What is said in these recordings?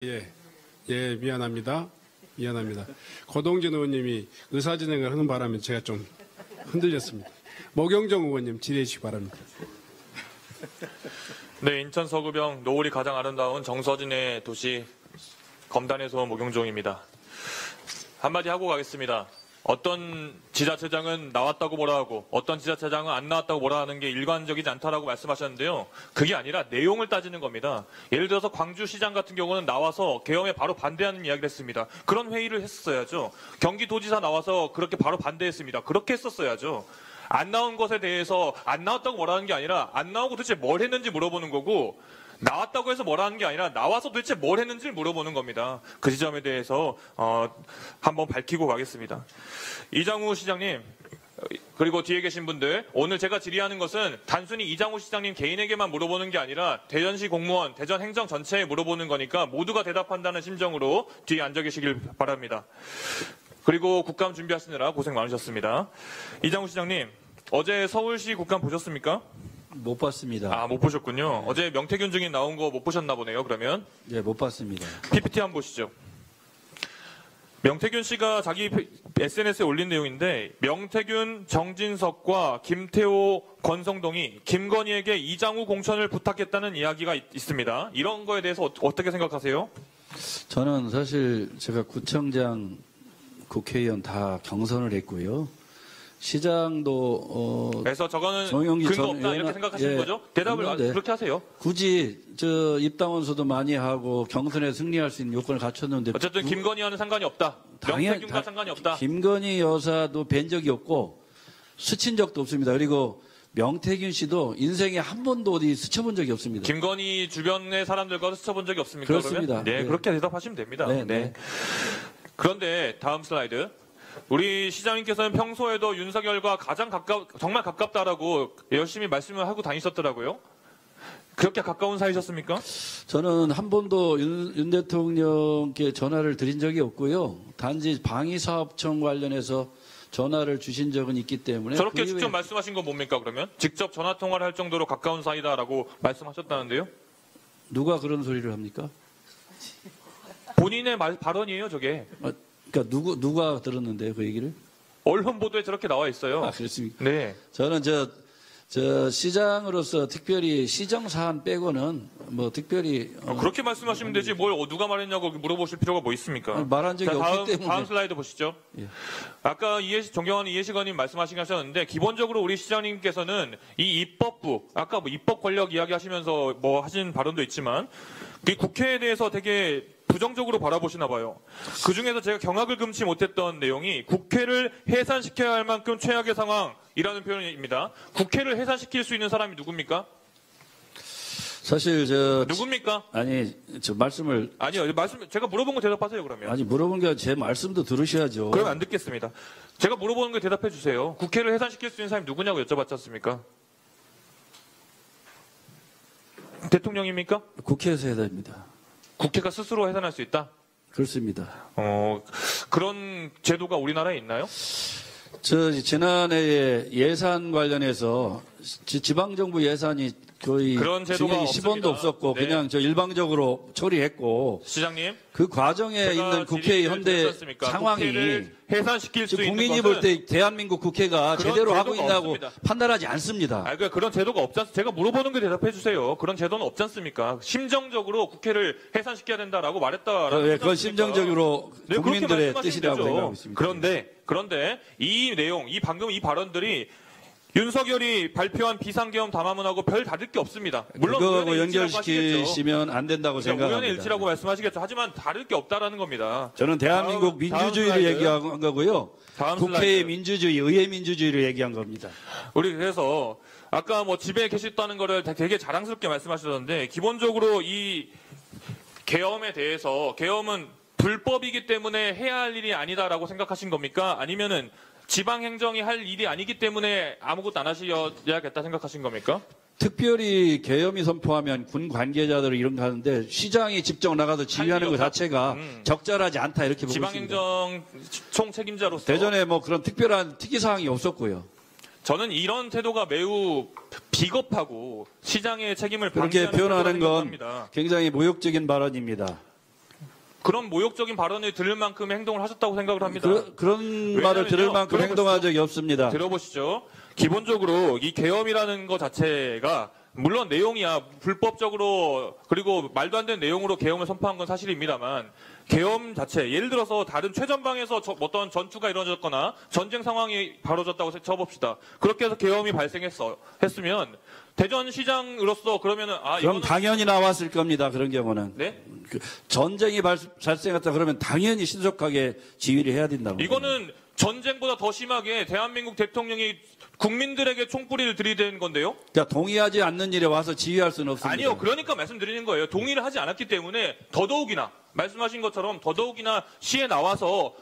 예, 미안합니다. 고동진 의원님이 의사진행을 하는 바람에 제가 좀 흔들렸습니다. 모경정 의원님 질의해 주시기 바랍니다. 네, 인천 서구병 노을이 가장 아름다운 정서진의 도시 검단에서 온 모경종입니다. 한마디 하고 가겠습니다. 어떤 지자체장은 나왔다고 뭐라 하고 어떤 지자체장은 안 나왔다고 뭐라 하는 게 일관적이지 않다라고 말씀하셨는데요. 그게 아니라 내용을 따지는 겁니다. 예를 들어서 광주시장 같은 경우는 나와서 계엄에 바로 반대하는 이야기를 했습니다. 그런 회의를 했었어야죠. 경기도지사 나와서 그렇게 바로 반대했습니다. 그렇게 했었어야죠. 안 나온 것에 대해서 안 나왔다고 뭐라 하는 게 아니라 안 나오고 도대체 뭘 했는지 물어보는 거고, 나왔다고 해서 뭐라 하는 게 아니라 나와서 도대체 뭘 했는지를 물어보는 겁니다. 그 지점에 대해서 한번 밝히고 가겠습니다. 이장우 시장님, 그리고 뒤에 계신 분들, 오늘 제가 질의하는 것은 단순히 이장우 시장님 개인에게만 물어보는 게 아니라 대전시 공무원, 대전 행정 전체에 물어보는 거니까 모두가 대답한다는 심정으로 뒤에 앉아 계시길 바랍니다. 그리고 국감 준비하시느라 고생 많으셨습니다. 이장우 시장님, 어제 서울시 국감 보셨습니까? 못 봤습니다. 못 보셨군요. 어제 명태균 증인 나온 거 못 보셨나 보네요, 그러면. 네, 못 봤습니다. PPT 한번 보시죠. 명태균 씨가 자기 SNS에 올린 내용인데, 명태균, 정진석과 김태호, 권성동이 김건희에게 이장우 공천을 부탁했다는 이야기가 있습니다. 이런 거에 대해서 어떻게 생각하세요? 저는 사실 제가 구청장, 국회의원 다 경선을 했고요. 시장도 그래서 저거는 정영기 근거 전 없다 이렇게 생각하시는 거죠? 대답을 했는데 그렇게 하세요. 굳이 입당원수도 많이 하고 경선에 승리할 수 있는 요건을 갖췄는데 어쨌든 김건희와는 상관이 없다. 명태균과 상관이 없다. 김건희 여사도 뵌 적이 없고 스친 적도 없습니다. 그리고 명태균 씨도 인생에 한 번도 어디 스쳐본 적이 없습니다. 김건희 주변의 사람들과도 스쳐본 적이 없습니까? 그렇습니다. 그러면? 네, 그렇게 대답하시면 됩니다. 네. 그런데 다음 슬라이드. 우리 시장님께서는 평소에도 윤석열과 정말 가깝다라고 열심히 말씀을 하고 다니셨더라고요. 그렇게 가까운 사이셨습니까? 저는 한 번도 윤 대통령께 전화를 드린 적이 없고요. 단지 방위사업청 관련해서 전화를 주신 적은 있기 때문에. 저렇게 직접 말씀하신 건 뭡니까, 그러면? 직접 전화통화를 할 정도로 가까운 사이다라고 말씀하셨다는데요? 누가 그런 소리를 합니까? 본인의 발언이에요, 저게. 그러니까 누가 들었는데요, 그 얘기를? 언론 보도에 저렇게 나와 있어요. 그렇습니까? 네. 저는 저 시장으로서 특별히 시정 사안 빼고는 뭐 특별히 그렇게 말씀하시면 되지 뭘 누가 말했냐고 물어보실 필요가 뭐 있습니까? 말한 적이 없기 때문에. 다음 슬라이드 보시죠. 예. 아까 존경하는 이해시관님 말씀하시긴 하셨는데, 기본적으로 우리 시장님께서는 이 입법부, 아까 뭐 입법 권력 이야기하시면서 뭐 하신 발언도 있지만, 그 국회에 대해서 되게 부정적으로 바라보시나 봐요. 그중에서 제가 경악을 금치 못했던 내용이 국회를 해산시켜야 할 만큼 최악의 상황이라는 표현입니다. 국회를 해산시킬 수 있는 사람이 누굽니까? 사실 누굽니까? 아니 저 말씀을 아니요, 제가 물어본 거 대답하세요, 그러면. 아니 물어본 게 제 말씀도 들으셔야죠. 그럼 안 듣겠습니다. 제가 물어보는 거 대답해 주세요. 국회를 해산시킬 수 있는 사람이 누구냐고 여쭤봤지 않습니까? 대통령입니까? 국회에서 해야 됩니다. 국회가 스스로 해산할 수 있다? 그렇습니다. 그런 제도가 우리나라에 있나요? 지난해에 예산 관련해서 지방정부 예산이 거의 그런 제도가 10원도 없습니다. 없었고 네. 그냥 일방적으로 처리했고 시장님, 그 과정에 있는 국회의 현대 상황이 해산시킬 수 있는 국민이 볼 때 대한민국 국회가 제대로 하고 있다고 판단하지 않습니다. 그러니까 그런 제도가 없지 않습니까? 제가 물어보는 게 대답해 주세요. 그런 제도는 없지 않습니까? 심정적으로 국회를 해산시켜야 된다라고 말했다라는. 그건 심정적으로 국민들의 뜻이라고 생각하고 있습니다. 그런데 이 내용, 방금 이 발언들이 윤석열이 발표한 비상계엄 담화문하고 별 다를 게 없습니다. 물론 그거하고 연결시키시면 안 된다고 생각합니다. 우연의 일치라고 말씀하시겠죠. 하지만 다를 게 없다라는 겁니다. 저는 대한민국 민주주의를 얘기한 거고요. 국회의 민주주의, 의회 민주주의를 얘기한 겁니다. 우리 그래서 아까 뭐 집에 계셨다는 거를 되게 자랑스럽게 말씀하셨는데, 기본적으로 이 계엄에 대해서, 계엄은 불법이기 때문에 해야 할 일이 아니다라고 생각하신 겁니까? 아니면은 지방행정이 할 일이 아니기 때문에 아무것도 안 하셔야겠다 생각하신 겁니까? 특별히 계엄이 선포하면 군 관계자들을 이런 거 하는데 시장이 직접 나가서 지휘하는 것 자체가 적절하지 않다 이렇게 보고 있습니다. 지방행정 총책임자로서. 대전에 뭐 그런 특별한 특이사항이 없었고요. 저는 이런 태도가 매우 비겁하고 시장의 책임을 그렇게 방기하는 표현하는 건 생각합니다. 굉장히 모욕적인 발언입니다. 그런 모욕적인 발언을 들을 만큼의 행동을 하셨다고 생각을 합니다. 그런 말을 들을 왜냐면요, 만큼 행동한 적이 없습니다. 들어보시죠. 기본적으로 이 계엄이라는 것 자체가 물론 내용이야 불법적으로 그리고 말도 안 되는 내용으로 계엄을 선포한 건 사실입니다만 계엄 자체 예를 들어서 다른 최전방에서 어떤 전투가 이루어졌거나 전쟁 상황이 벌어졌다고 쳐봅시다. 그렇게 해서 계엄이 했으면 대전시장으로서 그러면은 그럼 이거는 당연히 나왔을 겁니다. 그런 경우는. 네? 전쟁이 발생했다 그러면 당연히 신속하게 지휘를 해야 된다고. 이거는 전쟁보다 더 심하게 대한민국 대통령이 국민들에게 총뿌리를 들이댄 건데요. 그러니까 동의하지 않는 일에 와서 지휘할 수는 없습니다. 아니요. 그러니까 말씀드리는 거예요. 동의를 하지 않았기 때문에 더더욱이나 말씀하신 것처럼 더더욱이나 시에 나와서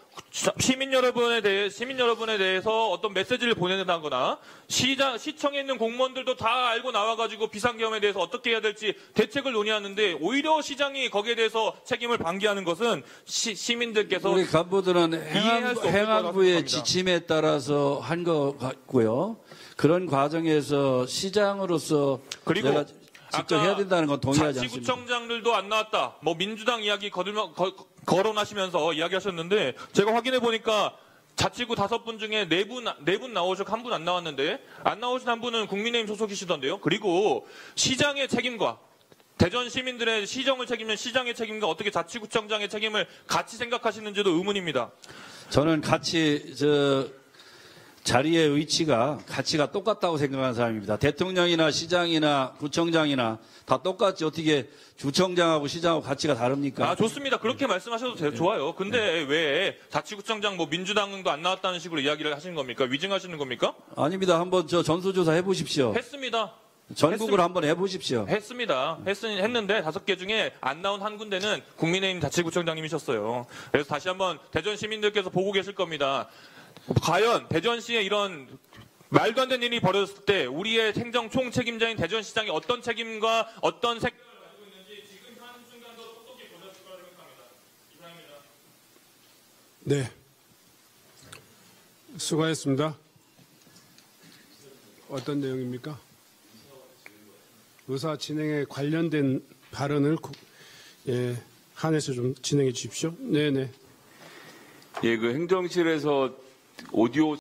시민 여러분에 대해서 어떤 메시지를 보내는다거나 시청에 있는 공무원들도 다 알고 나와가지고 비상계엄에 대해서 어떻게 해야 될지 대책을 논의하는데 오히려 시장이 거기에 대해서 책임을 방기하는 것은 시민들께서 우리 간부들은 이해할 수 없을 거라고 행안부의 생각합니다. 지침에 따라서 한 것 같고요. 그런 과정에서 시장으로서 그리고 내가 직접 해야 된다는 건 동의하지 않습니다. 자치구청장들도 안 나왔다. 뭐 민주당 이야기 거론하시면서 이야기하셨는데 제가 확인해 보니까 자치구 5분 중에 4분 나오셨고 1분 안 나왔는데 안 나오신 한 분은 국민의힘 소속이시던데요. 그리고 시장의 책임과 대전 시민들의 시정을 책임진 시장의 책임과 어떻게 자치구청장의 책임을 같이 생각하시는지도 의문입니다. 저는 같이 자리의 가치가 똑같다고 생각하는 사람입니다. 대통령이나 시장이나 구청장이나 다 똑같이 어떻게 구청장하고 시장하고 가치가 다릅니까? 좋습니다. 그렇게 말씀하셔도 좋아요. 근데 왜 자치구청장 민주당도 안 나왔다는 식으로 이야기를 하시는 겁니까? 위증하시는 겁니까? 아닙니다. 한번 전수조사 해보십시오. 했습니다. 전국을 한번 해보십시오. 했습니다. 했는데 5개 중에 안 나온 한 군데는 국민의힘 자치구청장님이셨어요. 그래서 다시 한번 대전 시민들께서 보고 계실 겁니다. 과연 대전시에 이런 말도 안 되는 일이 벌어졌을 때 우리의 행정 총책임자인 대전시장이 어떤 책임과 어떤 생각을 가지고 있는지 지금 한 순간도 똑똑히 보셨을 거라고 생각합니다. 이상입니다. 네. 수고하셨습니다. 어떤 내용입니까? 의사 진행에 관련된 발언을 한해서 좀 진행해 주십시오. 네네. 예, 그 행정실에서 오디오